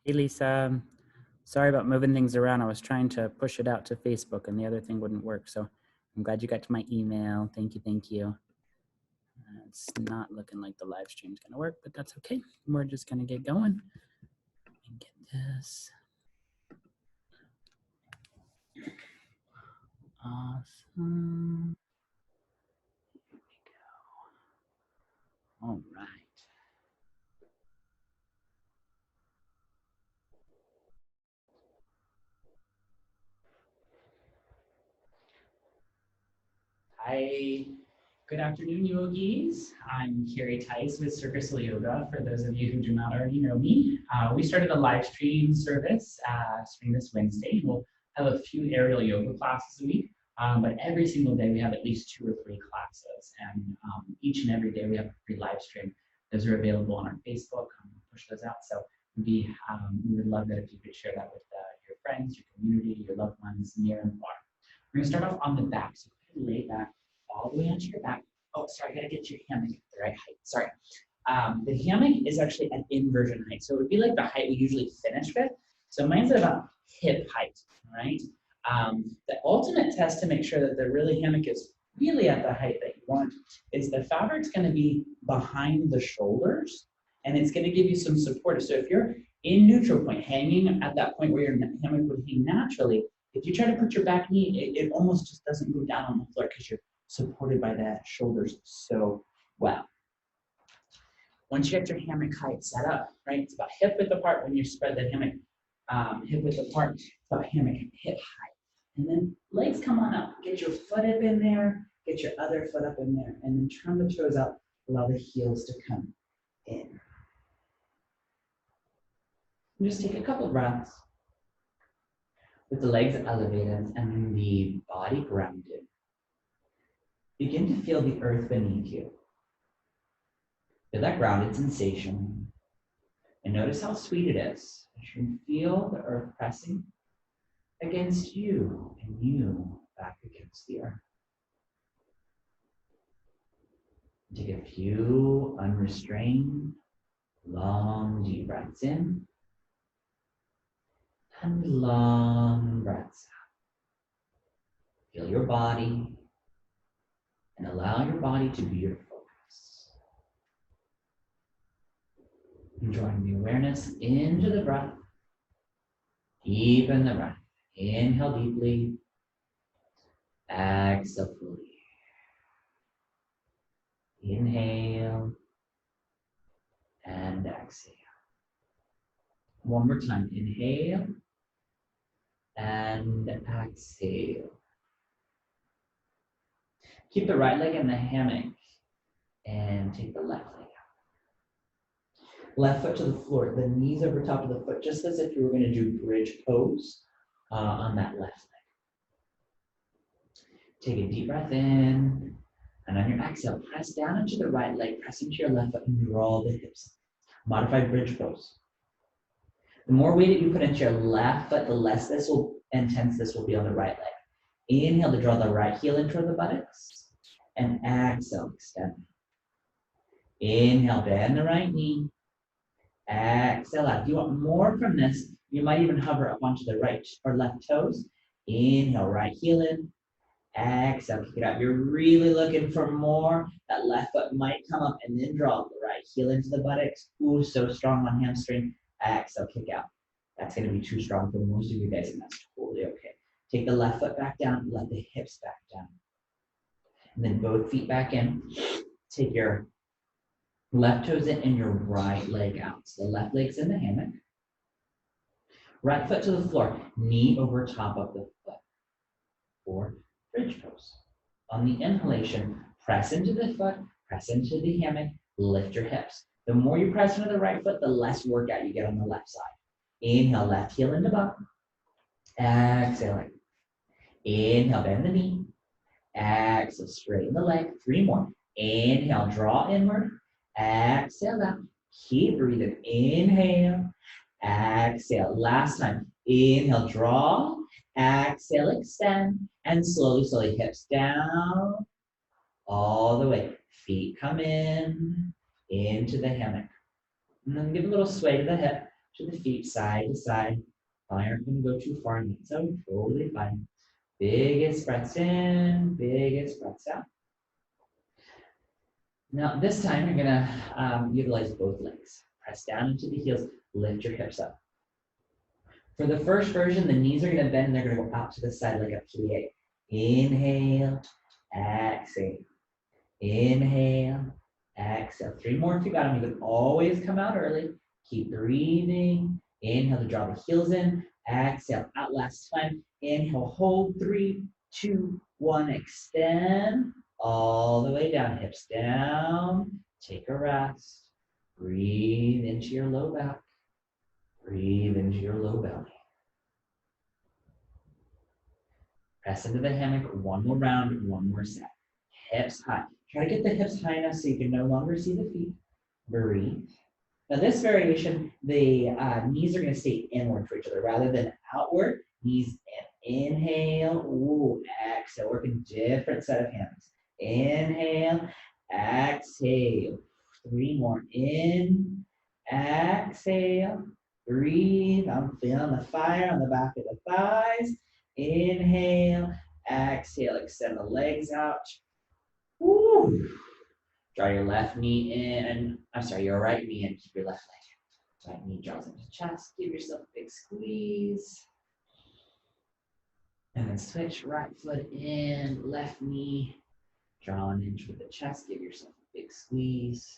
Hey, Lisa. Sorry about moving things around. I was trying to push it out to Facebook and the other thing wouldn't work. So I'm glad you got to my email. Thank you. Thank you. It's not looking like the live stream's going to work, but that's okay. We're just going to get going and get this. Awesome. Here we go. All right. Hi. Good afternoon, yogis. I'm Carrie Tice with CircuSoul Yoga. For those of you who do not already know me, we started a live stream service starting this Wednesday. We'll have a few aerial yoga classes a week, but every single day we have at least 2 or 3 classes, and each and every day we have a free live stream. Those are available on our Facebook. Push those out. So we would love that if you could share that with your friends, your community, your loved ones, near and far. We're going to start off on the back. So go ahead and lay back all the way onto your back. Oh, sorry, I gotta get your hammock at the right height. Sorry. The hammock is actually at inversion height. So it would be like the height we usually finish with. So mine's at about hip height, right? The ultimate test to make sure that the really hammock is really at the height that you want is the fabric's gonna be behind the shoulders and it's gonna give you some support. So if you're in neutral point, hanging at that point where your hammock would hang naturally, if you try to put your back knee, it almost just doesn't go down on the floor because you're supported by the shoulders so well. Once you get your hammock height set up, right, it's about hip width apart when you spread the hammock, hip width apart, it's about hammock hip height. And then legs come on up, get your foot up in there, get your other foot up in there, and then turn the toes out, allow the heels to come in. And just take a couple of breaths with the legs elevated and the body grounded. Begin to feel the earth beneath you. Feel that grounded sensation. And notice how sweet it is. You can feel the earth pressing against you and you back against the earth. Take a few unrestrained, long, deep breaths in and long breaths out. Feel your body and allow your body to be your focus. Drawing the awareness into the breath. Deepen the breath. Inhale deeply. Exhale fully. Inhale and exhale. One more time. Inhale and exhale. Keep the right leg in the hammock and take the left leg out. Left foot to the floor, the knees over top of the foot, just as if you were going to do bridge pose on that left leg. Take a deep breath in, and on your exhale, press down into the right leg, press into your left foot, and draw the hips. Modified bridge pose. The more weight that you put into your left foot, the less intense this will be on the right leg. Inhale to draw the right heel in toward the buttocks, and exhale, extend. Inhale, bend the right knee. Exhale out. If you want more from this, you might even hover up onto the right or left toes. Inhale, right heel in. Exhale, kick it out. You're really looking for more. That left foot might come up and then draw the right heel into the buttocks. Ooh, so strong on hamstring. Exhale, kick out. That's going to be too strong for most of you guys, and that's totally okay. Take the left foot back down, let the hips back down. And then both feet back in. Take your left toes in and your right leg out. So the left leg's in the hammock. Right foot to the floor, knee over top of the foot. For bridge pose. On the inhalation, press into the foot, press into the hammock, lift your hips. The more you press into the right foot, the less workout you get on the left side. Inhale, left heel into butt. Exhaling. Inhale, bend the knee. Exhale, straighten the leg. 3 more. Inhale, draw inward. Exhale out. Keep breathing. Inhale. Exhale. Last time. Inhale, draw. Exhale, extend. And slowly, slowly, hips down. All the way. Feet come in. Into the hammock. And then give a little sway to the hip. to the feet, side to side. Probably aren't going to go too far, and that's totally fine. Biggest breaths in, biggest breaths out. Now, this time you're gonna utilize both legs. Press down into the heels, lift your hips up. For the first version, the knees are gonna bend and they're gonna go out to the side like a plie. Inhale, exhale. Inhale, exhale. 3 more if you got them. You can always come out early. Keep breathing. Inhale to draw the heels in. Exhale, out last time. Inhale, hold 3, 2, 1, extend. All the way down, hips down. Take a rest. Breathe into your low back. Breathe into your low belly. Press into the hammock. 1 more round, 1 more set. Hips high. Try to get the hips high enough so you can no longer see the feet. Breathe. Now this variation, the knees are going to stay inward for each other rather than outward. Knees in. Inhale. Ooh, exhale. Work a different set of hands. Inhale. Exhale. 3 more. In. Exhale. Breathe. I'm feeling the fire on the back of the thighs. Inhale. Exhale. Extend the legs out. Woo. Draw your left knee in. I'm sorry, your right knee in. Keep your left leg. Right knee draws into chest. Give yourself a big squeeze. And then switch right foot in, left knee. Draw an inch with the chest. Give yourself a big squeeze.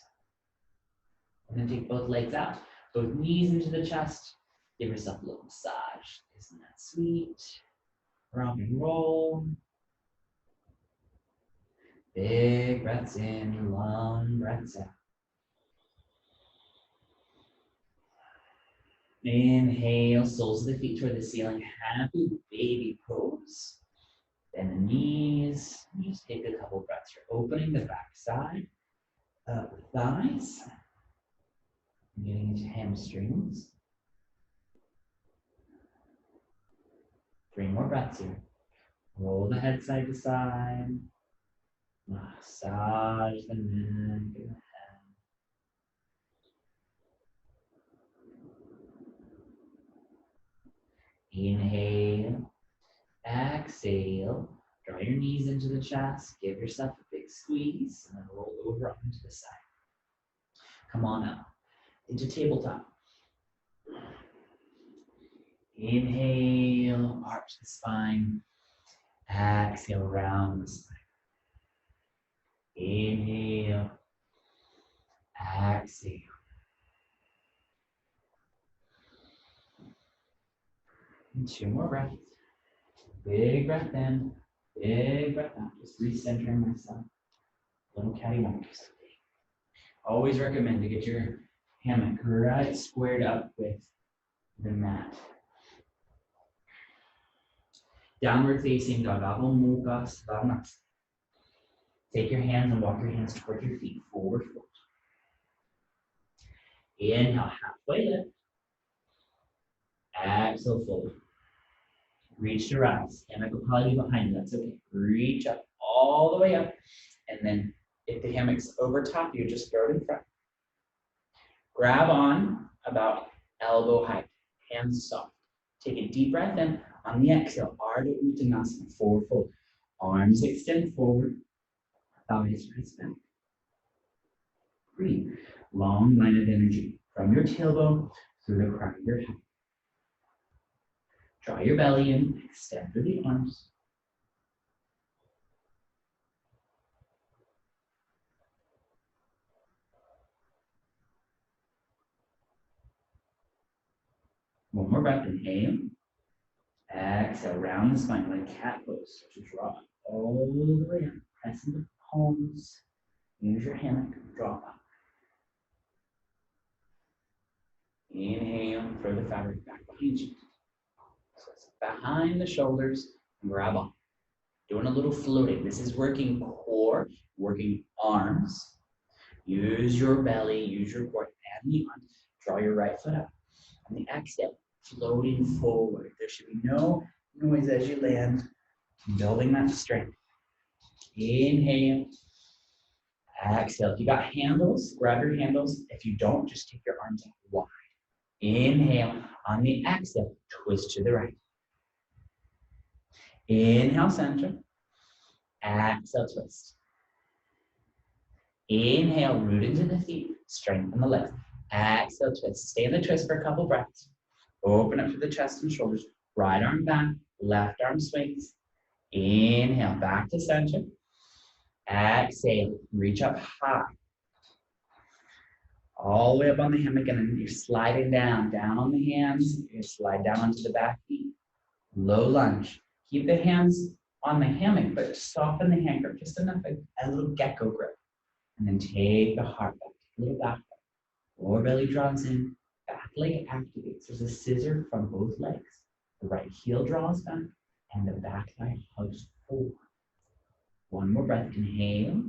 And then take both legs out. Both knees into the chest. Give yourself a little massage. Isn't that sweet? Rock and roll. Big breaths in, long breaths out. Inhale, soles of the feet toward the ceiling. Happy baby pose. Bend the knees. Just take a couple breaths. You're opening the back side, up the thighs. Getting into hamstrings. 3 more breaths here. Roll the head side to side. Massage the neck and the head. Inhale, exhale. Draw your knees into the chest. Give yourself a big squeeze and then roll over onto the side. Come on up into tabletop. Inhale, arch the spine. Exhale, round the spine. Inhale, exhale. And 2 more breaths. Big breath in, big breath out. Just recentering myself. Little cattywampus. Always recommend to get your hammock right squared up with the mat. Downward facing dog. Adho Mukha Svanasana. Take your hands and walk your hands toward your feet, forward fold. Inhale, halfway lift. Exhale, fold. Reach to rise. Hammock will probably be behind you. That's okay. Reach up all the way up. And then if the hammock's over top you, just throw it in front. Grab on about elbow height. Hands soft. Take a deep breath in. On the exhale, Ardha Uttanasana, forward fold. Arms extend forward. Thighs press back. Breathe. Long line of energy from your tailbone through the crown of your head. Draw your belly in, extend through the arms. One more breath, inhale. Exhale, round the spine like cat pose. So draw all the way up, press into the palms. Use your hammock, draw up. Inhale, throw the fabric back behind you. So it's behind the shoulders, grab on. Doing a little floating. This is working core, working arms. Use your belly, use your core and the arms. Draw your right foot up. On the exhale, floating forward. There should be no noise as you land. Building that strength. Inhale. Exhale. If you got handles, grab your handles. If you don't, just take your arms out wide. Inhale. On the exhale, twist to the right. Inhale, center. Exhale, twist. Inhale, root into the feet, strengthen the legs. Exhale, twist. Stay in the twist for a couple breaths. Open up to the chest and shoulders. Right arm back, left arm swings. Inhale, back to center. Exhale, reach up high. All the way up on the hammock, and then you're sliding down on the hands. You slide down onto the back knee. Low lunge. Keep the hands on the hammock, but soften the hand grip just enough, a little gecko grip. And then take the heart back, a little back. Lower belly draws in, back leg activates. There's a scissor from both legs. The right heel draws back, and the back thigh hugs forward. One more breath. Inhale.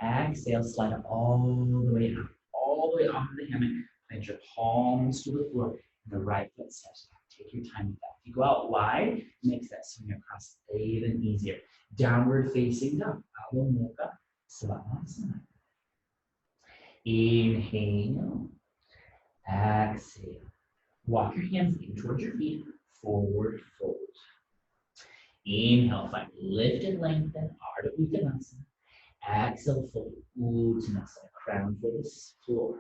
Exhale, slide all the way up, all the way off the hammock. Plant your palms to the floor, and the right foot steps back. Take your time with that. If you go out wide, it makes that swing across even easier. Downward facing dog, Adho Mukha Svanasana. Inhale, exhale. Walk your hands in towards your feet, forward fold. Inhale, find lift and lengthen, Ardha Uttanasana. Exhale, fold, Uttanasana, crown for the floor.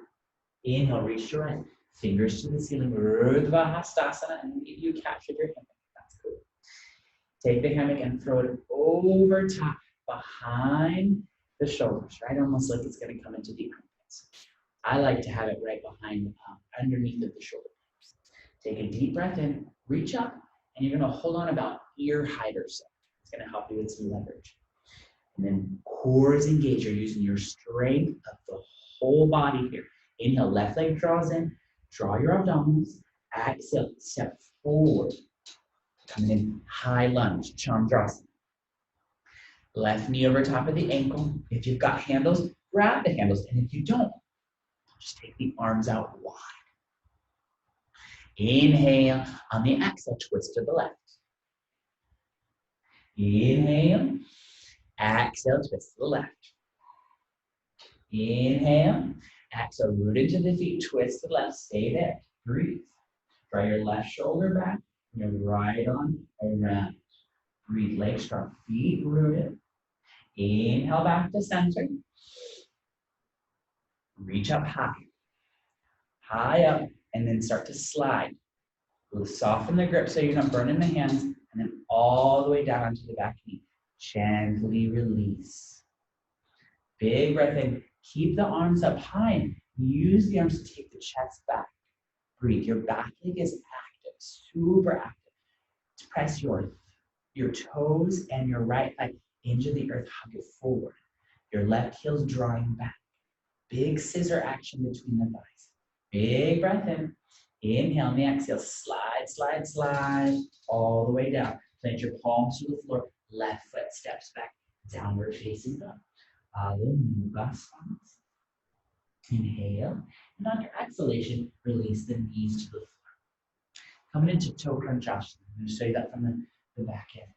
Inhale, reach to right, fingers to the ceiling, Urdhva Hastasana, and if you captured your hammock, that's cool. Take the hammock and throw it over top, behind the shoulders, right? Almost like it's gonna come into the armpits. I like to have it right behind, underneath of the shoulder. Take a deep breath in, reach up, and you're gonna hold on about ear height or so. It's gonna help you with some leverage. And then core is engaged. You're using your strength of the whole body here. Inhale, left leg draws in, draw your abdominals. Exhale, step forward. Coming in, high lunge, Chandrasana. Left knee over top of the ankle. If you've got handles, grab the handles. And if you don't, just take the arms out wide. Inhale, on the exhale, twist to the left. Inhale, exhale, twist to the left. Inhale, exhale, root into the feet, twist to the left, stay there, breathe. Draw your left shoulder back, your right arm around. Breathe, legs strong, feet rooted. Inhale, back to center. Reach up high. High up, and then start to slide. We'll soften the grip so you're not burning the hands, and then all the way down onto the back knee. Gently release. Big breath in. Keep the arms up high. Use the arms to take the chest back. Breathe. Your back leg is active, super active. Press your toes and your right leg into the earth. Hug it forward. Your left heel's drawing back. Big scissor action between the thighs. Big breath in. Inhale, on the exhale, slide, slide, slide, all the way down. Plant your palms to the floor. Left foot steps back, downward facing dog. Adho Mukha Svanasana. Inhale, and on your exhalation, release the knees to the floor. Coming into toe crunch asana. I'm going to show you that from the back end.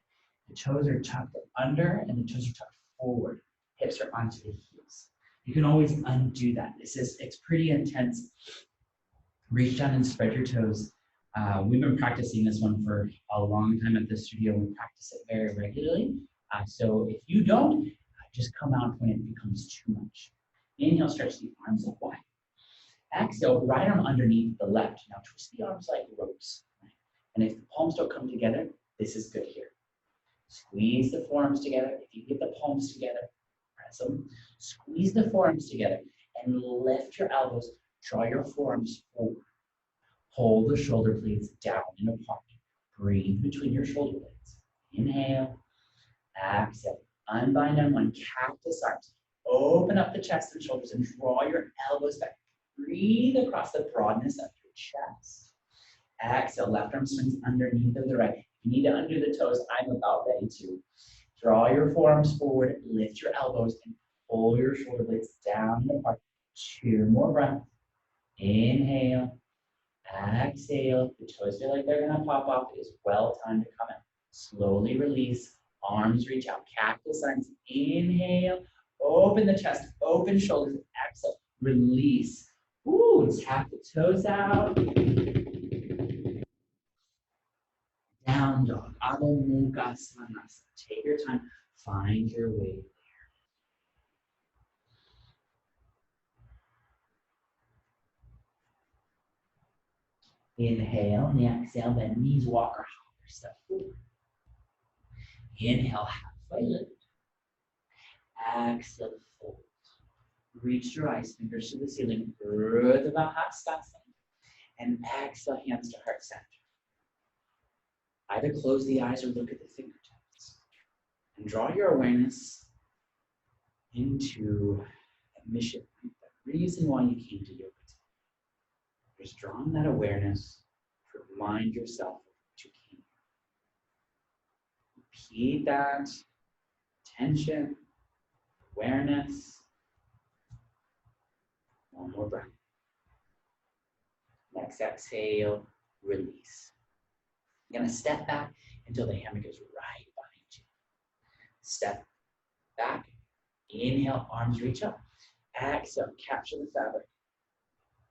The toes are tucked under and the toes are tucked forward. Hips are onto the heels. You can always undo that. It's pretty intense. Reach down and spread your toes. We've been practicing this one for a long time at the studio. We practice it very regularly. So if you don't, just come out when it becomes too much. Inhale, stretch the arms up wide. Exhale, right arm underneath the left. Now twist the arms like ropes. Right? And if the palms don't come together, this is good here. Squeeze the forearms together. If you get the palms together, press them. Squeeze the forearms together and lift your elbows. Draw your forearms forward. Hold the shoulder blades down and apart. Breathe between your shoulder blades. Inhale. Exhale. Unbind on one. Cactus arms. Open up the chest and shoulders and draw your elbows back. Breathe across the broadness of your chest. Exhale. Left arm swings underneath of the right. If you need to undo the toes, I'm about ready to. Draw your forearms forward. Lift your elbows and pull your shoulder blades down and apart. 2 more breaths. Inhale. Exhale. The toes feel like they're going to pop off. It is well timed to come in. Slowly release. Arms reach out. Cactus arms. Inhale. Open the chest. Open shoulders. Exhale. Release. Ooh, tap the toes out. Down dog, Adho Mukha Svanasana. Take your time, find your way. Inhale, and the exhale, bend knees, walk or hopper, step forward. Inhale, halfway lift. Exhale, fold. Reach your eyes, fingers to the ceiling, Urdhva Hastasana, and exhale, hands to heart center. Either close the eyes or look at the fingertips. And draw your awareness into a mission, the reason why you came to yoga today. Just drawing that awareness to remind yourself of what you came here. Repeat that attention, awareness. One more breath. Next exhale, release. You're gonna step back until the hammock is right behind you. Step back, inhale, arms reach up. Exhale, capture the fabric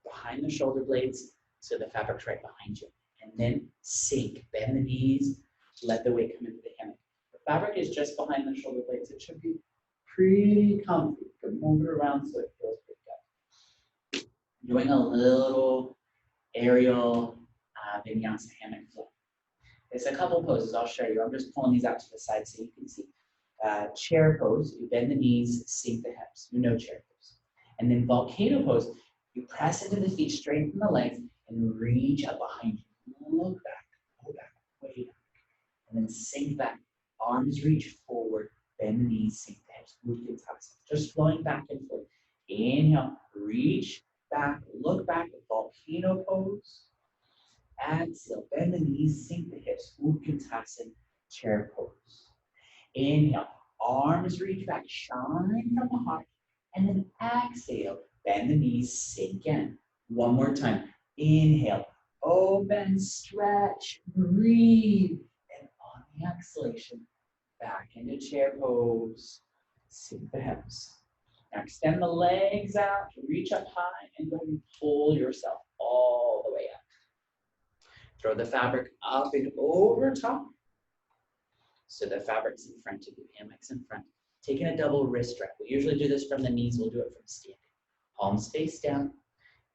behind the shoulder blades so the fabric's right behind you. And then sink, bend the knees, let the weight come into the hammock. The fabric is just behind the shoulder blades. It should be pretty comfy. You can move it around so it feels pretty good. Doing a little aerial vinyasa hammock flow. There's a couple poses I'll show you. I'm just pulling these out to the side so you can see. Chair pose, you bend the knees, sink the hips. You know chair pose. And then volcano pose, you press into the feet, straighten the legs, and reach up behind you. Look back, go back, way back. And then sink back. Arms reach forward, bend the knees, sink the hips. Vinyasa. Just flowing back and forth. Inhale, reach back, look back, volcano pose. Exhale, bend the knees, sink the hips, Utkatasana, chair pose. Inhale, arms reach back, shine from the heart. And then exhale, bend the knees, sink in. One more time. Inhale, open, stretch, breathe. And on the exhalation, back into chair pose, sink the hips. Now extend the legs out, reach up high, and go ahead and pull yourself all the way up. Throw the fabric up and over top. So the fabric's in front of you, hammock's in front. Taking a double wrist wrap. We usually do this from the knees, we'll do it from standing. Palms face down,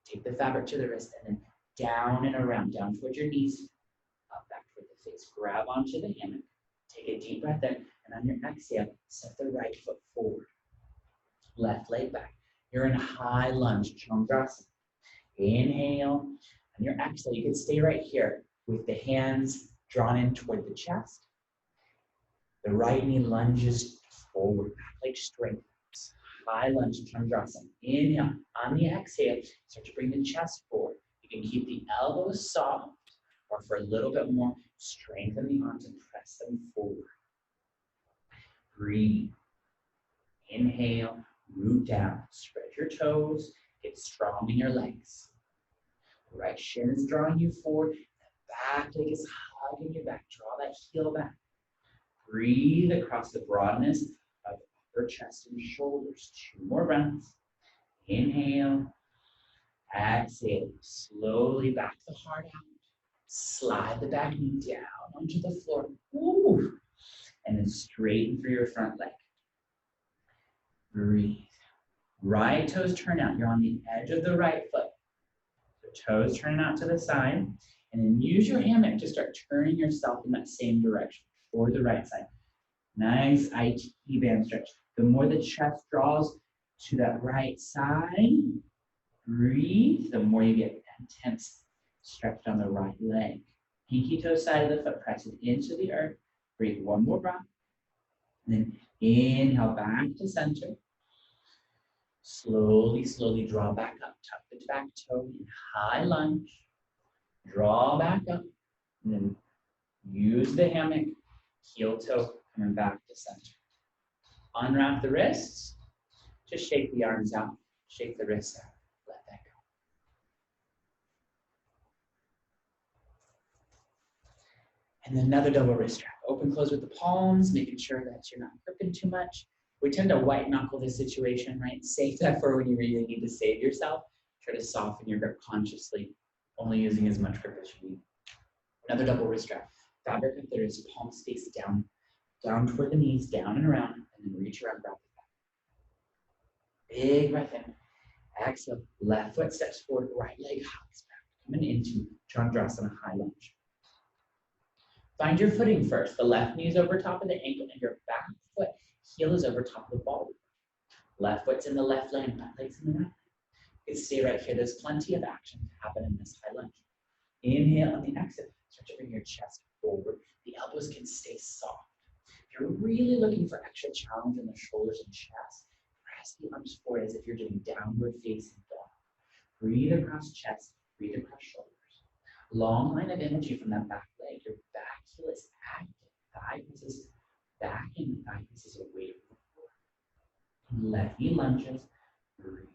take the fabric to the wrist, and then down and around, down towards your knees, up back toward the face. Grab onto the hammock, take a deep breath in, and on your exhale, set the right foot forward. Left leg back. You're in high lunge, Chandrasana. Inhale. On your exhale, you can stay right here with the hands drawn in toward the chest. The right knee lunges forward, back leg straight. High lunge, Chandrasana. Inhale. On the exhale, start to bring the chest forward. You can keep the elbows soft, or for a little bit more, strengthen the arms and press them forward. Breathe. Inhale, root down. Spread your toes, get strong in your legs. Right shin is drawing you forward. The back leg is hugging your back. Draw that heel back. Breathe across the broadness of upper chest and shoulders. 2 more breaths. Inhale. Exhale. Slowly back the heart out. Slide the back knee down onto the floor. Ooh. And then straighten through your front leg. Breathe. Right toes turn out. You're on the edge of the right foot. Toes turning out to the side, and then use your hammock to start turning yourself in that same direction toward the right side. Nice IT band stretch. The more the chest draws to that right side, breathe, the more you get intense stretch on the right leg. Pinky toe side of the foot presses into the earth. Breathe 1 more breath. And then inhale back to center. Slowly, slowly draw back up. Tuck the back toe in high lunge. Draw back up. And then use the hammock. Heel toe coming back to center. Unwrap the wrists. Just shake the arms out. Shake the wrists out. Let that go. And then another double wrist wrap. Open, close with the palms, making sure that you're not gripping too much. We tend to white knuckle this situation, right? Save that for when you really need to save yourself. Try to soften your grip consciously, only using as much grip as you need. Another double wrist wrap. Fabric if there is palm face down, down toward the knees, down and around, and then reach around, grab the back. Big breath in. Exhale, left foot steps forward, right leg hugs back. Coming into Chandrasana high lunge. Find your footing first. The left knee is over top of the ankle and your back foot heel is over top of the ball. Left foot's in the left leg, right leg's in the right. You can stay right here. There's plenty of action to happen in this high lunge. Inhale on the exhale. Start to bring your chest forward. The elbows can stay soft. If you're really looking for extra challenge in the shoulders and chest, press the arms forward as if you're doing downward facing dog. Breathe across chest, breathe across shoulders. Long line of energy from that back leg. Your back heel is active. Thigh presses back and thigh presses away from the floor. Left knee lunges. Breathe.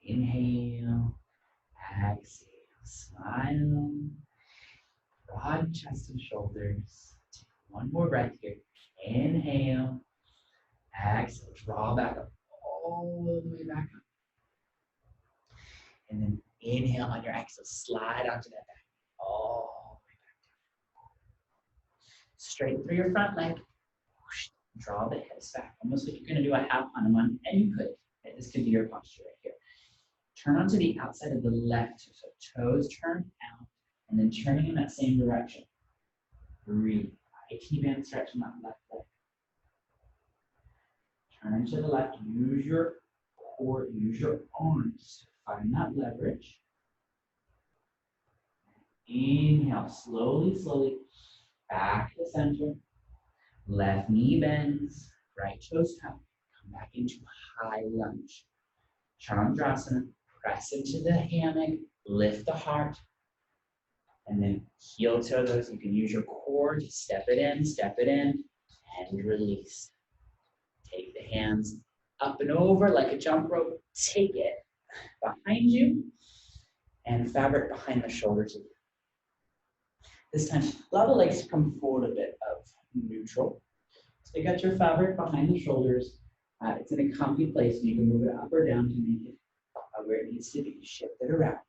Inhale. Exhale. Smile. Broad chest and shoulders. Take one more breath here. Inhale. Exhale. Draw back up. All the way back up. And then inhale on your exhale. Slide onto that back. All the way back down. Straighten through your front leg. Draw the hips back. Almost like you're going to do a half Hanuman. And you could. This could be your posture right here. Turn onto the outside of the left toe. So toes turn out. And then turning in that same direction. Breathe. IT band stretch on that left leg. Turn to the left. Use your core, use your arms to find that leverage. Inhale, slowly, slowly, back to the center. Left knee bends, right toes tap. Come back into high lunge. Chandrasana, press into the hammock, lift the heart, and then heel toe those. You can use your core to step it in, and release. Take the hands up and over like a jump rope. Take it behind you, and fabric behind the shoulders of you. This time, allow the legs to come forward a bit of neutral. So you got your fabric behind the shoulders. It's in a comfy place, and you can move it up or down to make it where it needs to be. Shift it around.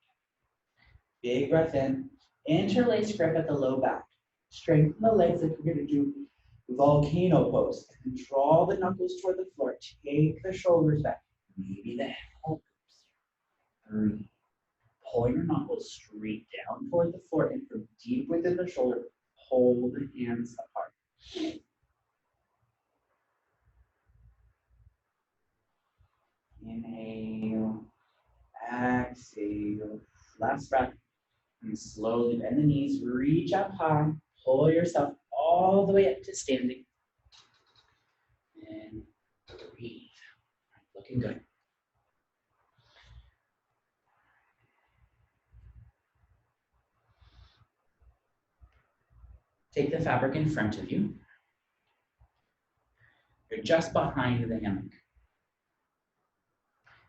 Big breath in. Interlace grip at the low back. Strengthen the legs like we're going to do volcano pose. And draw the knuckles toward the floor. Take the shoulders back. Maybe the elbows. Breathe. Pull your knuckles straight down toward the floor and from deep within the shoulder, hold the hands apart. Inhale, exhale. Last breath. And slowly bend the knees, reach up high, pull yourself all the way up to standing. And breathe. Looking good. Take the fabric in front of you. You're just behind the hammock.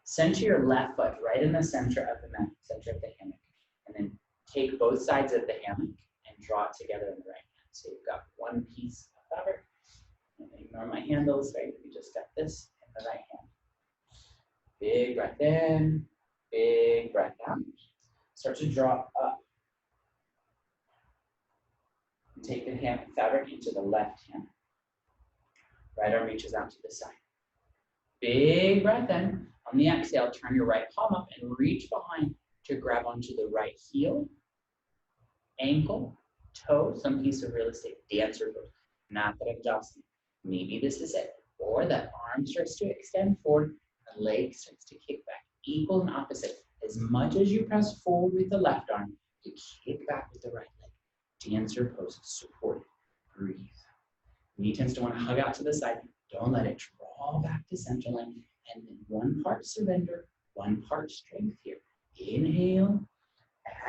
Center your left foot right in the center of the mat, center of the hammock. And then take both sides of the hammock and draw it together in the right hand. So you've got one piece of fabric. And ignore my handles, right? We just got this in the right hand. Big breath in, big breath out. Start to draw up. And take the fabric into the left hand. Right arm reaches out to the side. Big breath in. On the exhale, turn your right palm up and reach behind to grab onto the right heel, ankle, toe, some piece of real estate, dancer pose. Not that I'm jostling. Maybe this is it. Or that arm starts to extend forward, the leg starts to kick back. Equal and opposite. As much as you press forward with the left arm, you kick back with the right leg. Dancer pose, support. Breathe. Knee tends to want to hug out to the side. Don't let it draw back to center line. And then one part surrender, one part strength here. Inhale,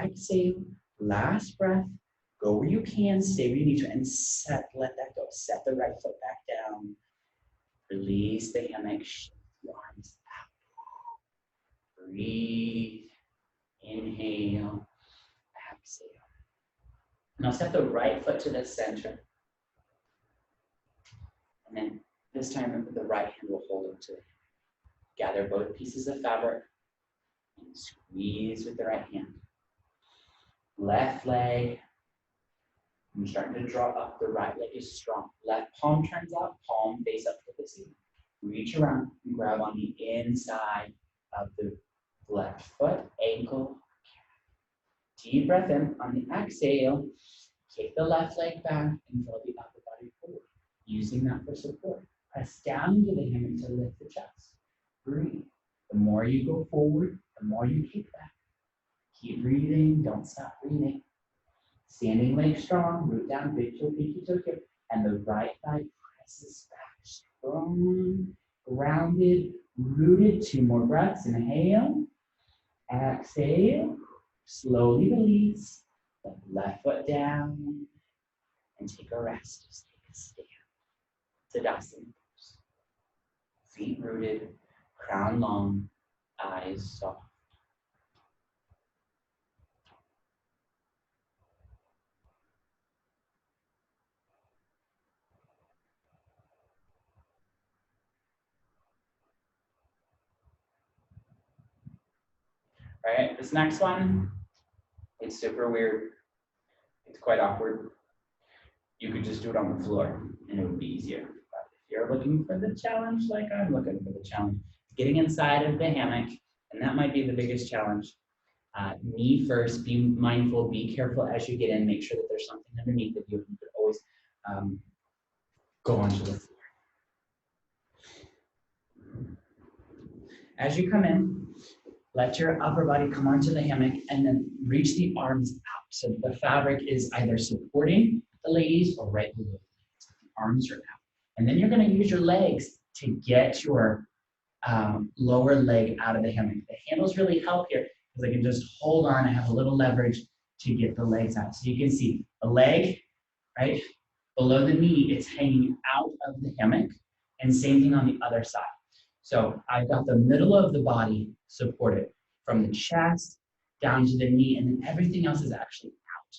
exhale, last breath. Go where you can, stay where you need to, and let that go. Set the right foot back down. Release the hammock, shift the arms out. Breathe, inhale, exhale. Now set the right foot to the center. And then this time, remember the right hand will hold onto it. Gather both pieces of fabric Squeeze with the right hand. Left leg. I'm starting to draw up. The right leg is strong. Left palm turns out, palm face up to the ceiling. Reach around and grab on the inside of the left foot, ankle. Deep breath in. On the exhale, kick the left leg back and draw the upper body forward, using that for support. Press down into the hammock to lift the chest. Breathe. The more you go forward, the more you kick back. Keep breathing, don't stop breathing. Standing leg strong, root down, big toe, pinky toe, hip, and the right thigh presses back. Strong, grounded, rooted. 2 more breaths. Inhale, exhale, slowly release. Let the left foot down and take a rest. Just take a stand. Tadasana. Feet rooted, crown long, eyes soft. All right, this next one, it's super weird. It's quite awkward. You could just do it on the floor and it would be easier. But if you're looking for the challenge, like I'm looking for the challenge, getting inside of the hammock, and that might be the biggest challenge. Knee first, be mindful, be careful as you get in, make sure that there's something underneath of you. You could always go onto the floor. As you come in, let your upper body come onto the hammock and then reach the arms out. So the fabric is either supporting the ladies or right below. So the arms are out. And then you're going to use your legs to get your lower leg out of the hammock. The handles really help here because I can just hold on. I have a little leverage to get the legs out. So you can see the leg, right, below the knee, it's hanging out of the hammock. And same thing on the other side. So I've got the middle of the body supported from the chest down to the knee, and then everything else is actually out.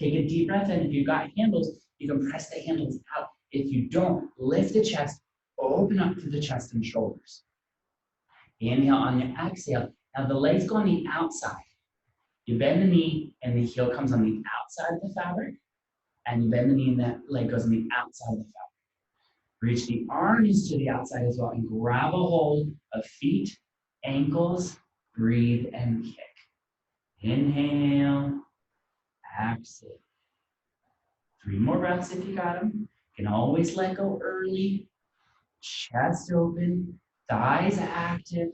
Take a deep breath in. If you've got handles, you can press the handles out. If you don't, lift the chest, open up to the chest and shoulders. Inhale on your exhale. Now the legs go on the outside. You bend the knee and the heel comes on the outside of the fabric, and you bend the knee and that leg goes on the outside of the fabric. Reach the arms to the outside as well and grab a hold of feet, ankles, breathe and kick. Inhale, exhale. 3 more breaths if you got them. You can always let go early. Chest open, thighs active.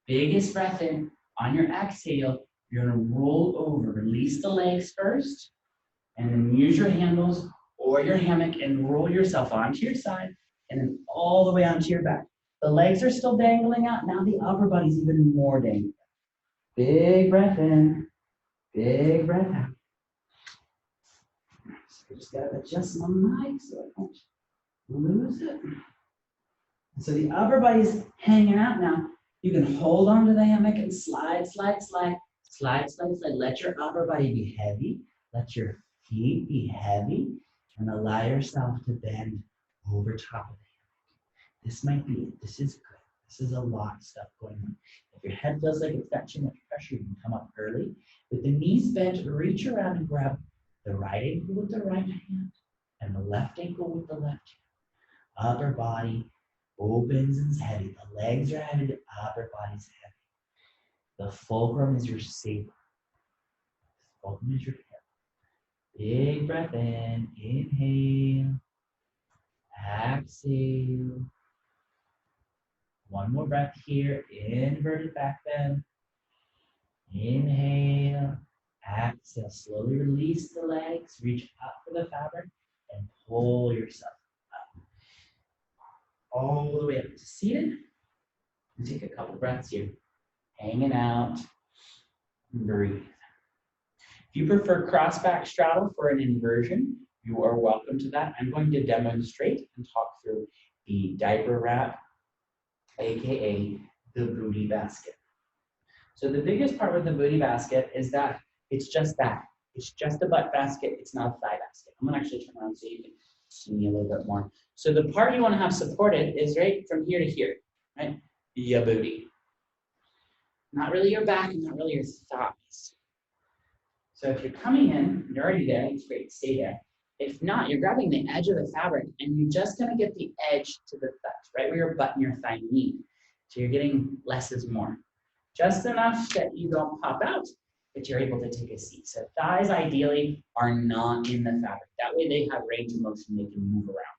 Biggest breath in. On your exhale, you're gonna roll over. Release the legs first, and then use your handles or your hammock and roll yourself onto your side and then all the way onto your back. The legs are still dangling out. Now the upper body's even more dangling. Big breath in, big breath out. So I just gotta adjust my mic so I don't lose it. So the upper body's hanging out now. You can hold onto the hammock and slide, slide, slide, slide, slide, slide. Let your upper body be heavy. Let your feet be heavy and allow yourself to bend over top of the hammock. This might be it. This is good. This is a lot of stuff going on. If your head feels like it's got too much pressure, you can come up early. With the knees bent, reach around and grab the right ankle with the right hand and the left ankle with the left hand. Upper body opens and is heavy. The legs are heavy, the upper body's heavy. The fulcrum is your saber. The fulcrum is your hip. Big breath in, inhale, exhale. 1 more breath here, inverted back bend. Inhale, exhale. Slowly release the legs, reach up for the fabric, and pull yourself up. All the way up to seated. And take a couple breaths here. Hanging out, breathe. If you prefer cross back straddle for an inversion, you are welcome to that. I'm going to demonstrate and talk through the diaper wrap, AKA the booty basket. So the biggest part with the booty basket is that it's just that. It's just a butt basket, it's not a thigh basket. I'm gonna actually turn around so you can see me a little bit more. So the part you wanna have supported is right from here to here, right? Your booty. Not really your back and not really your thighs. So if you're coming in, you're already there, it's great, stay there. If not, you're grabbing the edge of the fabric and you're just gonna get the edge to the touch, right where your butt and your thigh meet. So you're getting less is more. Just enough that you don't pop out, but you're able to take a seat. So thighs ideally are not in the fabric. That way they have range of motion, they can move around.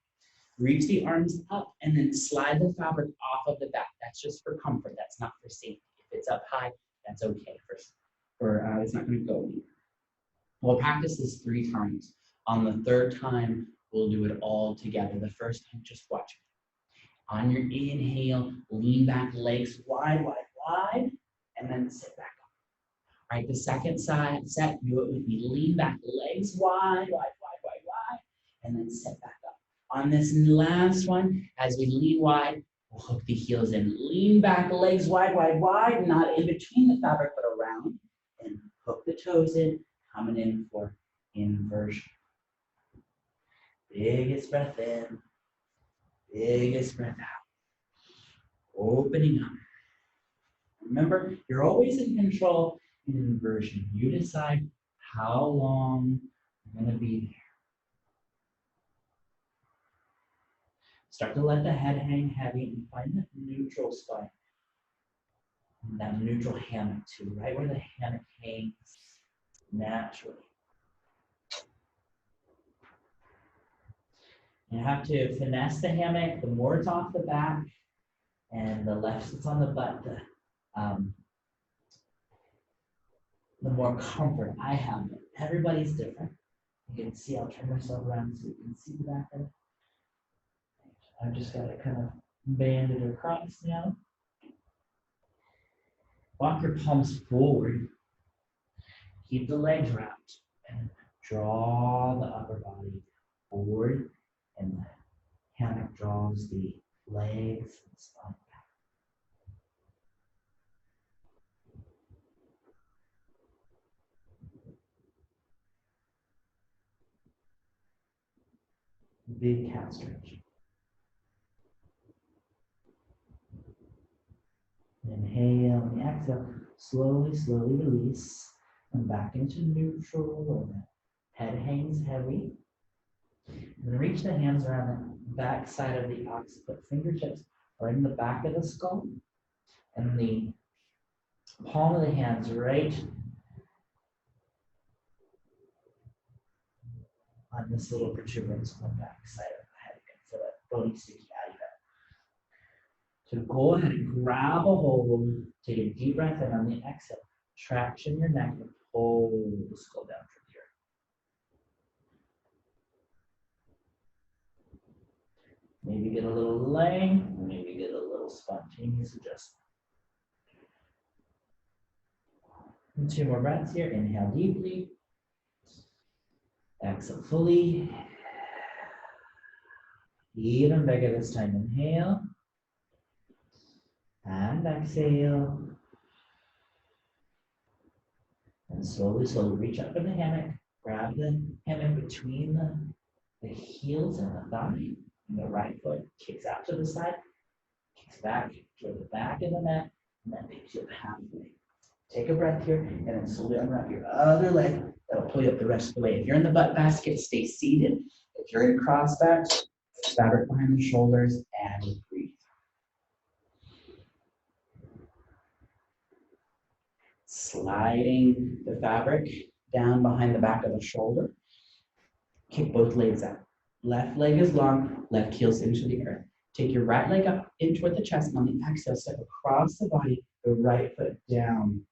Reach the arms up and then slide the fabric off of the back. That's just for comfort, that's not for safety. If it's up high, that's okay it's not gonna go anywhere. We'll practice this 3 times. On the 3rd time, we'll do it all together. The first time, just watch me. On your inhale, lean back, legs wide, wide, wide, and then sit back up. All right, the second set, do it with me. Lean back, legs wide, wide, wide, wide, wide, and then sit back up. On this last one, as we lean wide, we'll hook the heels in. Lean back, legs wide, wide, wide, not in between the fabric, but around, and hook the toes in, coming in for inversion. Biggest breath in, biggest breath out. Opening up. Remember, you're always in control in inversion. You decide how long you're going to be there. Start to let the head hang heavy and find that neutral spot. And that neutral hammock too, right where the hammock hangs naturally. You have to finesse the hammock. The more it's off the back and the less it's on the butt, the more comfort I have. Everybody's different. You can see, I'll turn myself around so you can see the back of it. I've just got to kind of band it across now. Walk your palms forward. Keep the legs wrapped and draw the upper body forward, and the hammock draws the legs and spine back. Big cat stretch. Inhale and exhale. Slowly, slowly release. And back into neutral. And the head hangs heavy. And then reach the hands around the back side of the occiput. Fingertips are in the back of the skull. And the palm of the hands right on this little protuberance on the back side of the head. You can feel that bony sticky out of it. So go ahead and grab a hold. Take a deep breath in on the exhale. Traction your neck and pull the skull down from here. Maybe get a little length, maybe get a little spontaneous adjustment. And 2 more breaths here. Inhale deeply. Exhale fully. Even bigger this time. Inhale. And exhale. And slowly, slowly reach up in the hammock. Grab the hammock between the heels and the thigh. And the right foot kicks out to the side, kicks back toward the back of the mat, and that picks you up halfway. Take a breath here, and then slowly unwrap your other leg. That'll pull you up the rest of the way. If you're in the butt basket, stay seated. If you're in cross back, fabric behind the shoulders, and breathe. Sliding the fabric down behind the back of the shoulder. Kick both legs out. Left leg is long, left heel's into the earth. Take your right leg up in toward the chest. On the exhale, step across the body, the right foot down.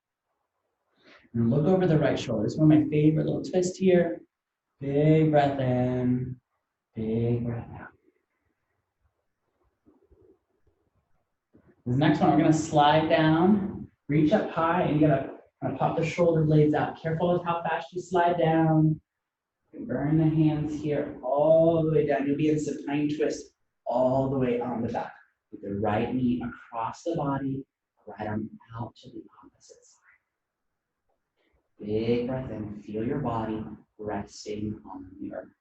And look over the right shoulder. It's one of my favorite little twists here. Big breath in, big breath out. This next one, we're gonna slide down, reach up high, and you're gonna pop the shoulder blades out. Careful with how fast you slide down. Burn the hands here all the way down. You'll be in supine twist all the way on the back. With the right knee across the body, right arm out to the opposite side. Big breath in. Feel your body resting on the earth.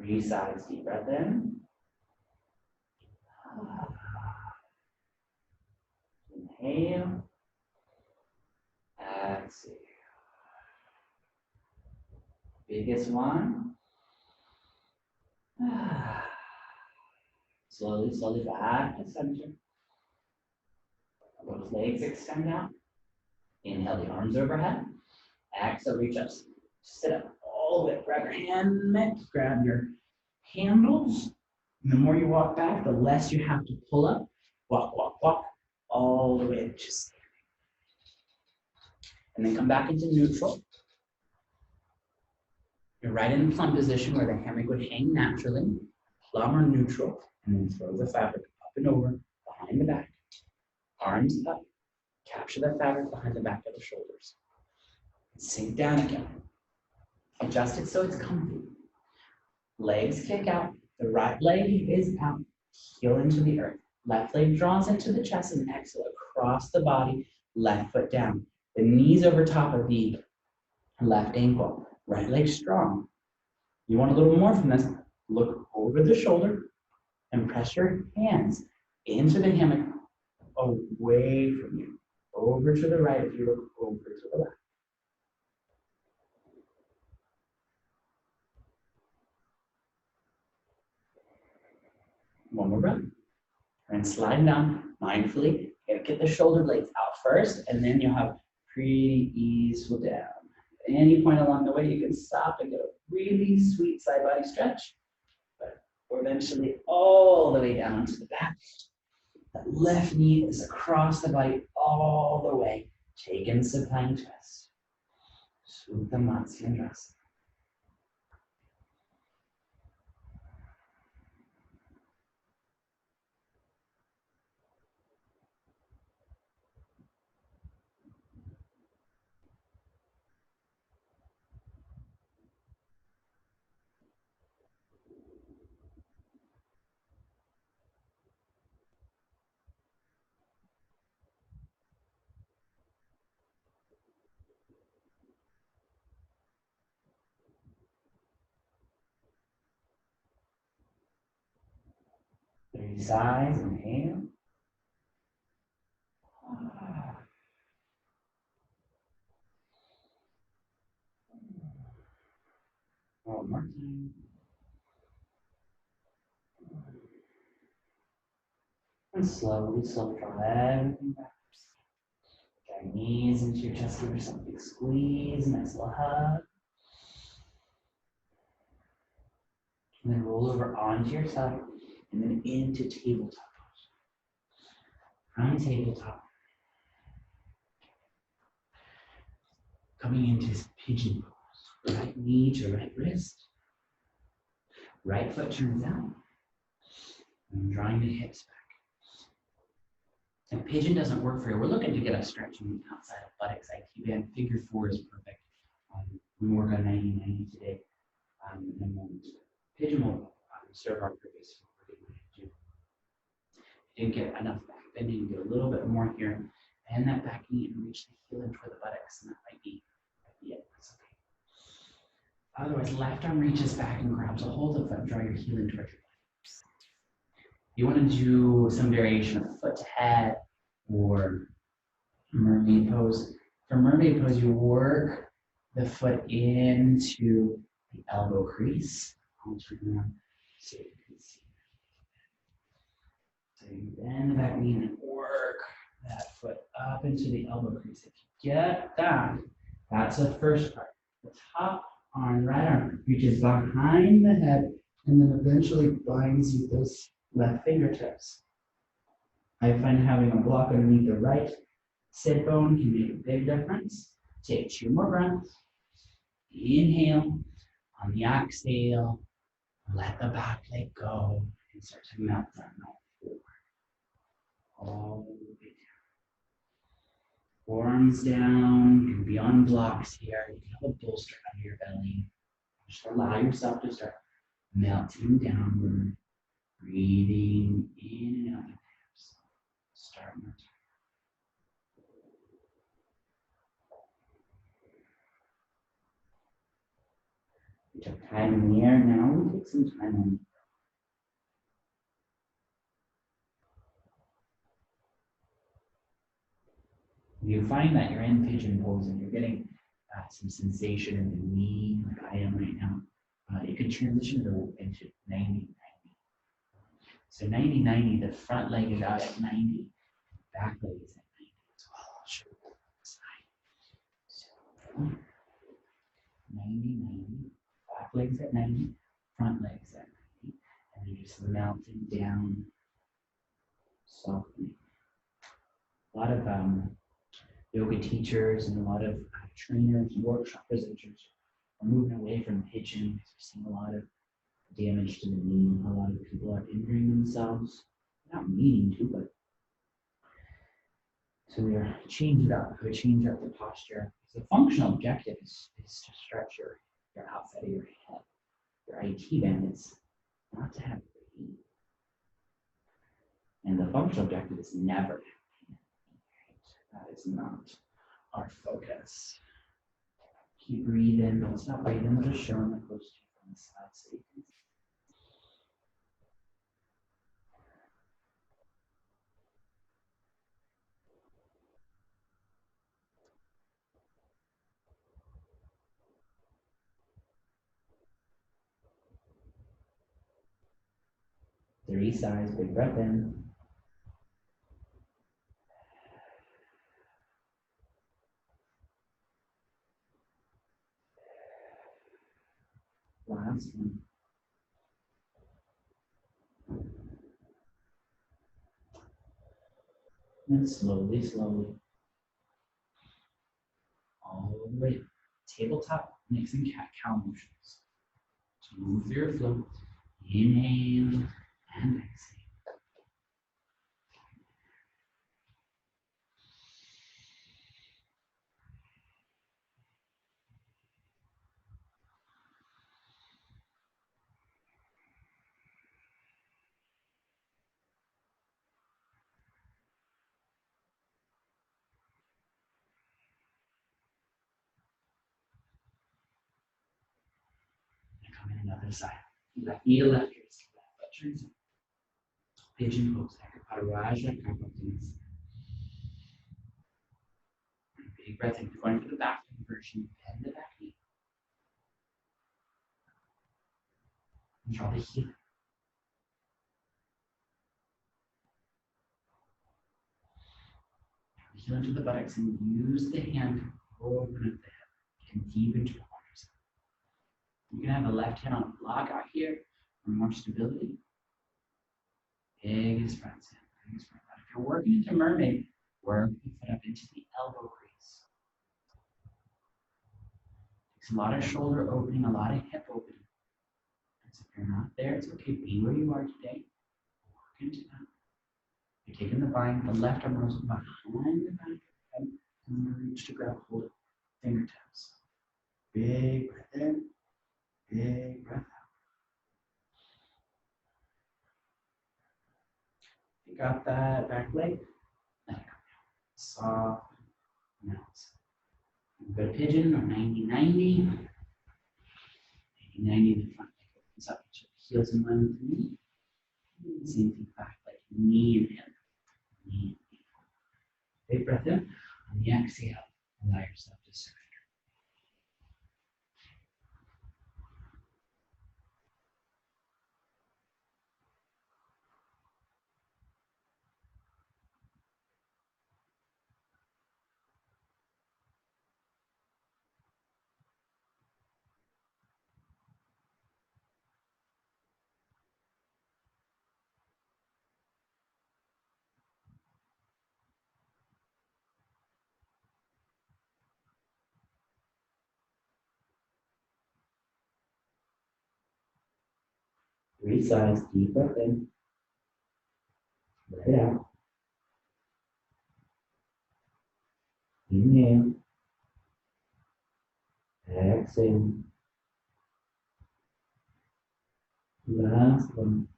3 sides, deep breath in. Inhale. Exhale. Biggest one. Slowly, slowly back to center. Those legs extend out. Inhale the arms overhead. Exhale, reach up. Sit up all the way. Grab your hand, grab your handles. And the more you walk back, the less you have to pull up. Walk, walk, walk, all the way to standing. And then come back into neutral. You're right in the plum position where the hammock would hang naturally. Plum or neutral. And then throw the fabric up and over, behind the back. Arms up. Capture the fabric behind the back of the shoulders. Sink down again. Adjust it so it's comfy. Legs kick out. The right leg is out. Heel into the earth. Left leg draws into the chest and exhale across the body. Left foot down. The knees over top of the left ankle. Right leg strong. You want a little more from this. Look over the shoulder and press your hands into the hammock away from you. Over to the right if you look over to the left. One more breath. And slide down mindfully. Get the shoulder blades out first, and then you'll have pretty easeful down. At any point along the way, you can stop and get a really sweet side body stretch, but eventually all the way down to the back. That left knee is across the body all the way. Take in supine twist. Supta Matsyendrasana. Three sides, inhale. One more time. And slowly, slowly draw everything back. Get your knees into your chest, give yourself a big squeeze, nice little hug. And then roll over onto your side, and then into tabletop. From tabletop. Coming into pigeon pose. Right knee to right wrist. Right foot turns out. And drawing the hips back. If pigeon doesn't work for you, we're looking to get a stretching outside of buttocks. IT band figure 4 is perfect. We work on 90-90 today. And pigeon will serve our purpose for what we're going to do. You didn't get enough back bending, you get a little bit more here. Bend that back knee and reach the heel in toward the buttocks, and that might be it. That's okay. Otherwise, left arm reaches back and grabs a hold of that. Draw your heel in toward your buttocks. You want to do some variation of foot to head or mermaid pose. For mermaid pose, you work the foot into the elbow crease. I'll turn around so you can see. So you bend the back knee and work that foot up into the elbow crease. If you get that, that's the first part. The top arm, right arm, reaches behind the head and then eventually binds with those left fingertips. I find having a block underneath the right sit bone can make a big difference. Take 2 more breaths. Inhale. On the exhale, let the back leg go and start to melt that melt forward. All the way down. Forearms down. You can be on blocks here. You can have a bolster under your belly. Just allow yourself to start melting downward. Breathing in and out of the hips. Start melting. We took time in the air, now we take some time on. You find that you're in pigeon pose and you're getting some sensation in the knee, like I am right now. You can transition into 90-90. So 90-90, the front leg is out at 90, back leg is at 90 as well. I'll show you the side. So 90-90, back leg's at 90, front leg's at 90, and you're just melting down softly. A lot of yoga teachers and a lot of trainers, workshop presenters are moving away from pigeon because we're seeing a lot of damage to the knee. A lot of people are injuring themselves, not meaning to, but so we're change it up. We change up the posture. So the functional objective is to stretch your outside of your head. Your IT band is not to have pain. And the functional objective is never to have pain. That is not our focus. Keep breathing. Don't stop breathing. We're just showing the close to you from the side so you can see. Three sides, big breath in. Last one. And slowly, slowly, all the way up. Tabletop, mixing cat-cow motions. So move through your flow. Inhale and exhale. And come in another side. Left knee to left wrist. Left foot turns up. Pigeon pose. Ekaparaja Kapatinis. Big breath in. Going for the back version. Bend the back knee. And draw the heel. Heel into the buttocks and use the hand to open up the hip and deep into the corners. You can have the left hand on a block out here for more stability. Biggest front hand, biggest front. But if you're working into mermaid, work the foot up into the elbow crease. Takes a lot of shoulder opening, a lot of hip opening. So if you're not there, it's okay. Be where you are today. Work into that. You're taking the bind, the left arm goes behind the back of the head, and you reach to grab hold of fingertips. Big breath in, big breath out. You got that back leg? Let it go down. Soft melt. Go to pigeon or 90-90. 90-90, the front leg opens up, heels in line with the knee. Same thing back leg, knee and hip. Knee and hip. Big breath in. On the exhale, allow yourself to surrender. Three sides, deep breath in. Let it out. Inhale. Exhale. Last one.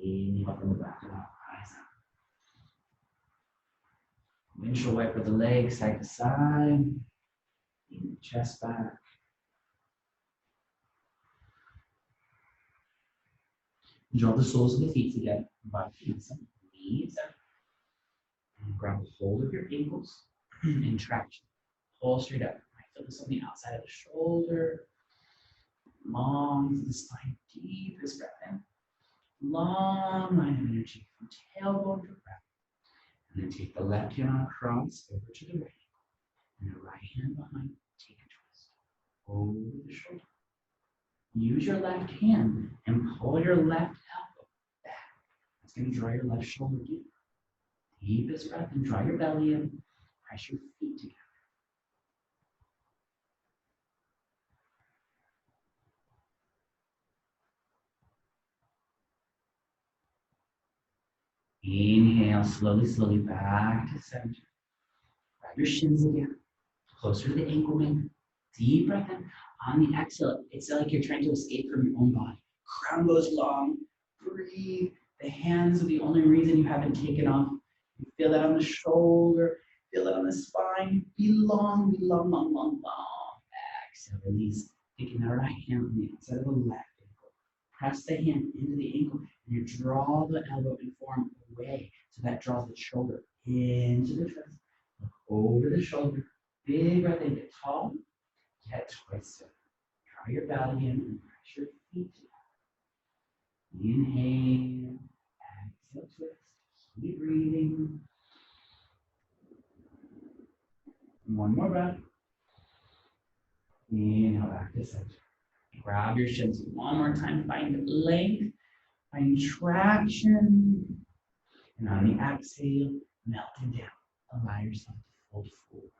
Inhale from the back of our eyes out. Windshield wiper the legs side to side. Chest back. Draw the soles of the feet together. Vinyasa. Knees up. And grab a hold of your ankles and traction. Pull straight up. Feel this on the outside of the shoulder. Long through the spine. Deepest breath in. Long line of energy from tailbone to breath. And then take the left hand across over to the right ankle. And the right hand behind. Take a twist. Over the shoulder. Use your left hand and pull your left elbow back. That's going to draw your left shoulder deeper. Deepest breath and draw your belly in. Press your feet together. Inhale, slowly back to center. Grab your shins again. Closer to the ankle wing. Deep breath in. On the exhale, it's like you're trying to escape from your own body. Crown goes long. Breathe. The hands are the only reason you haven't taken off. You feel that on the shoulder. Feel that on the spine. Be long. Exhale, release. Taking the right hand on the outside of the left ankle. Press the hand into the ankle and you draw the elbow and forearm away. So that draws the shoulder into the chest. Look over the shoulder. Big breath in. Get tall. Get twisted. Draw your belly in and press your feet together. Inhale. Exhale, twist. Keep breathing. One more breath. Inhale back to center. Grab your shins one more time. Find length. Find traction. And on the exhale, melting down. Allow yourself to fold forward.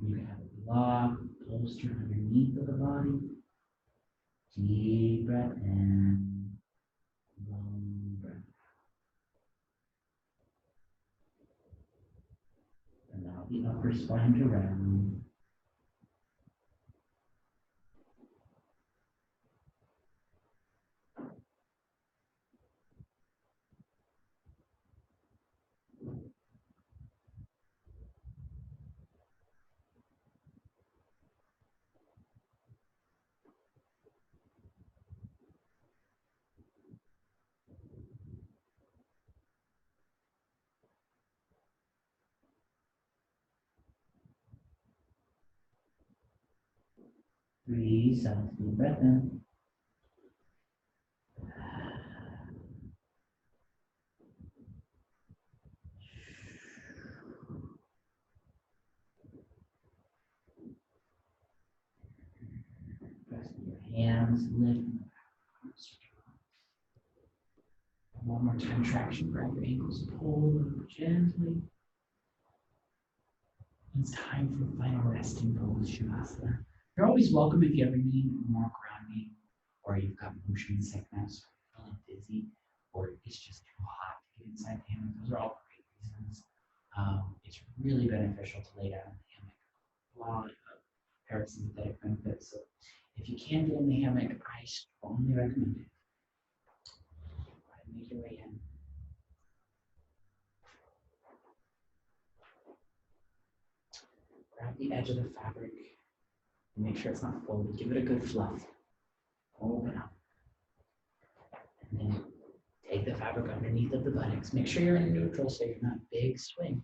You can have a block, bolster underneath of the body. Deep breath in. Long breath. Allow the upper spine to round. Breathe out, deep breath in. Pressing your hands, lifting the arms. One more time, traction. Grab your ankles, pull them gently. It's time for final resting pose, Shavasana. You're always welcome if you ever need more grounding, or you've got motion sickness, or feeling dizzy, or it's just too hot to get inside the hammock. Those are all great reasons. It's really beneficial to lay down in the hammock. A lot of parasympathetic benefits. So if you can get in the hammock, I strongly recommend it. Go ahead and make your way in. Grab the edge of the fabric and make sure it's not folded. Give it a good fluff. Open up. And then take the fabric underneath of the buttocks. Make sure you're in neutral so you're not big swing.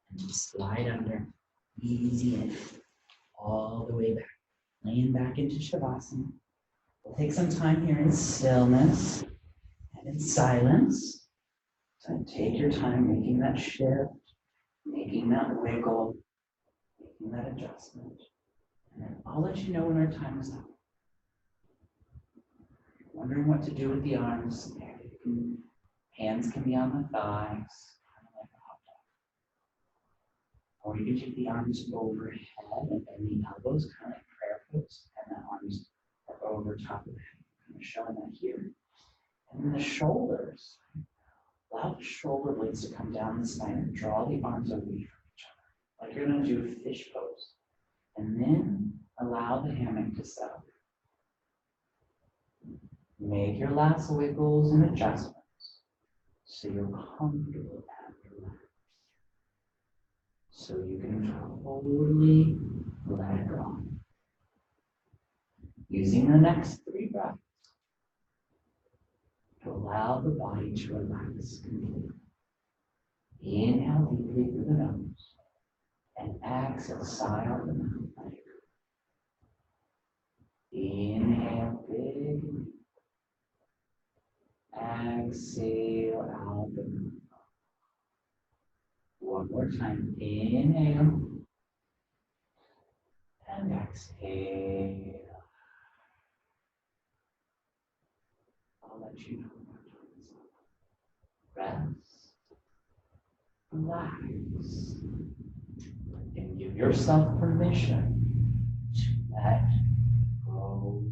And just slide under. Easy in. All the way back. Laying back into Shavasana. We'll take some time here in stillness and in silence. So take your time making that shift, making that wiggle, making that adjustment. And then I'll let you know when our time is up. Wondering what to do with the arms. Hands can be on the thighs, kind of like a hot dog. Or you can take the arms overhead and bend the elbows, kind of like prayer pose, and the arms are over top of the head. Kind of showing that here. And then the shoulders. Allow the shoulder blades to come down the spine and draw the arms away from each other. Like you're going to do a fish pose. And then allow the hammock to settle. Make your last wiggles and adjustments so you're comfortable and relaxed. So you can totally let go. Using the next 3 breaths to allow the body to relax completely. Inhale deeply through the nose and exhale, sigh out the mouth. Inhale big. Exhale out the mouth. One more time. Inhale and exhale. I'll let you know more times. Rest, relax, and give yourself permission to let go.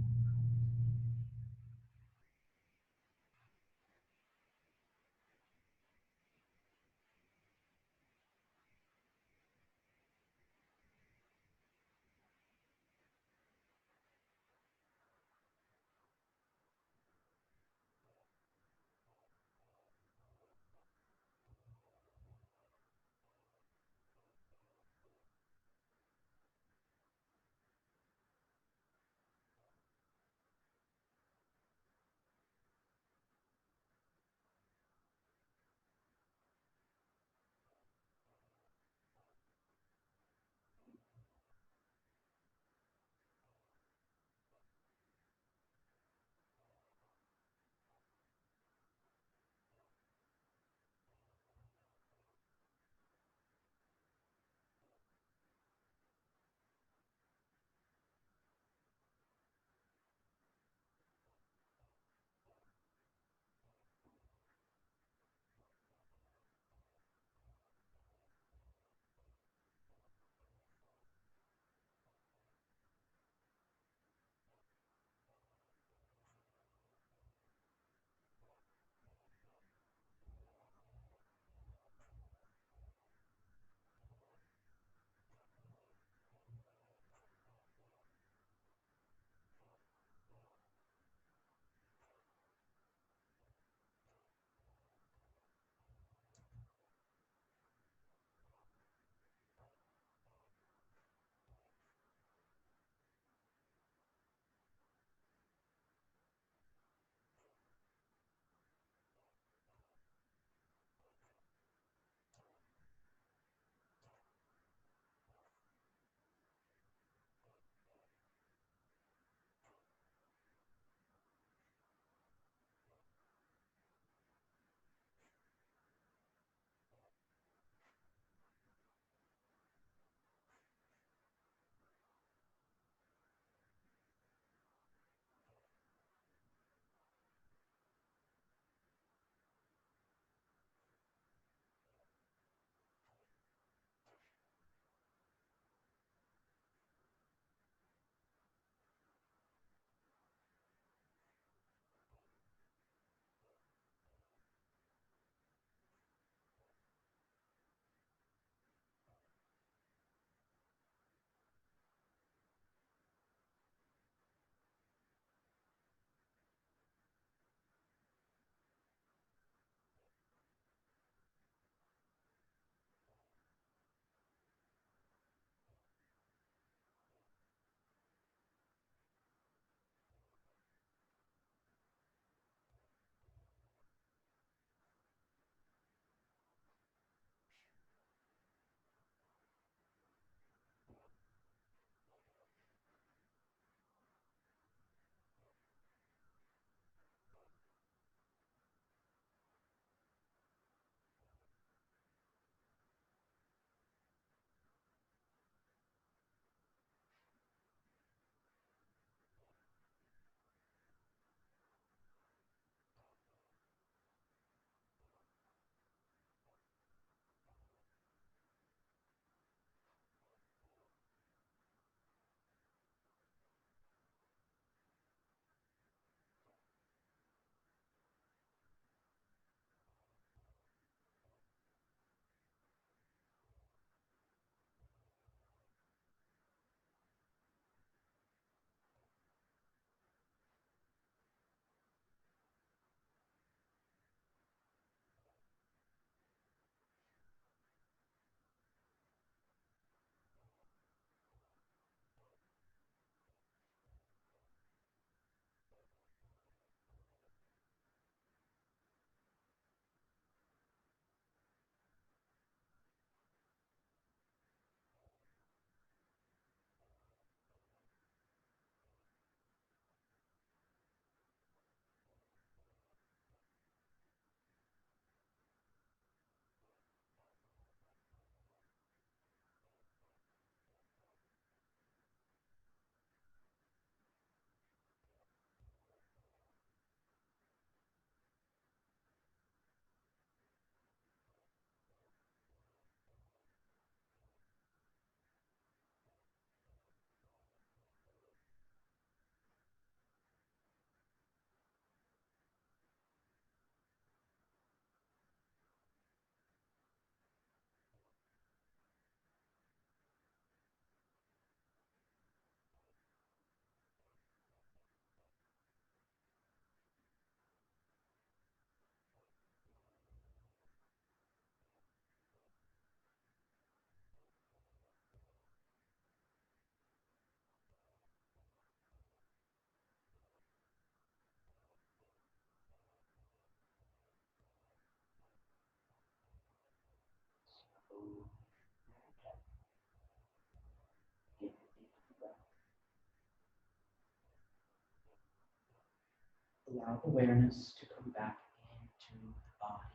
Allow awareness to come back into the body.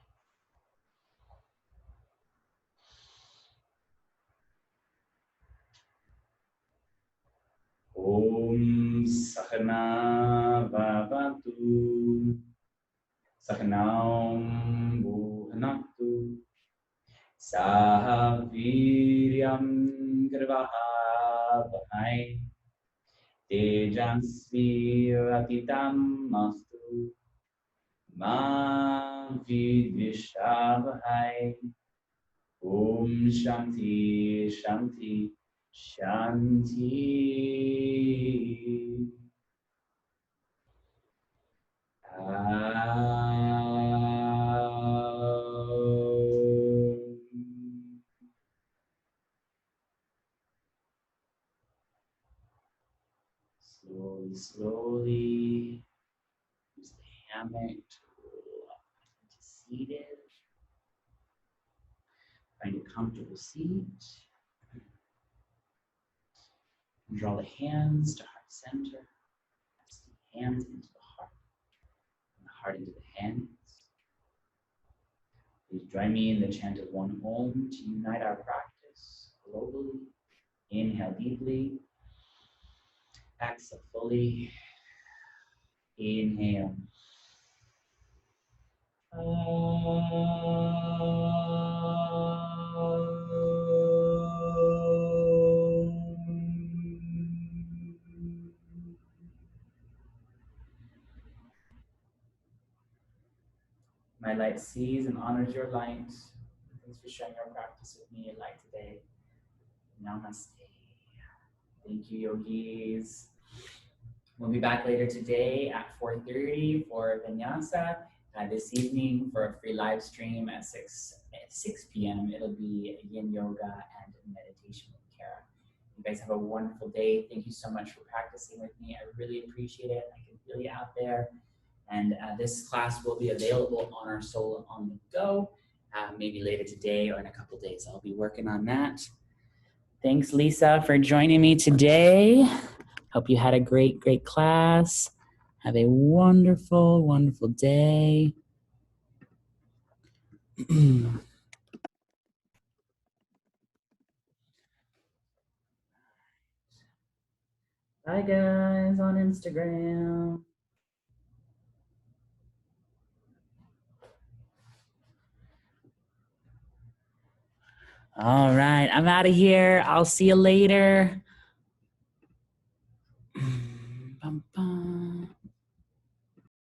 Om Sahana Bhavatu Sahanam Bhuhanatu Saha Viryam Karvavahai Tejansvi Atitam Mastu Ma Vidvishavahai Om Shanti Shanti Shanti. Slowly, slowly, use the hammock to roll up into seated. Find a comfortable seat. Draw the hands to heart center. Press the hands into the heart, and the heart into the hands. Please join me in the chant of one Om to unite our practice globally. Inhale deeply. Exhale fully. Inhale. My light sees and honors your light. Thanks for sharing your practice with me in light today. Namaste. Thank you, yogis. We'll be back later today at 4:30 for Vinyasa. This evening for a free live stream at 6 p.m. It'll be yin yoga and meditation with Kara. You guys have a wonderful day. Thank you so much for practicing with me. I really appreciate it. I can feel you out there. And this class will be available on our Soul on the Go, maybe later today or in a couple days. I'll be working on that. Thanks, Lisa, for joining me today. Hope you had a great class. Have a wonderful, wonderful day. Bye, guys, on Instagram. All right, I'm out of here. I'll see you later. Bum, bum.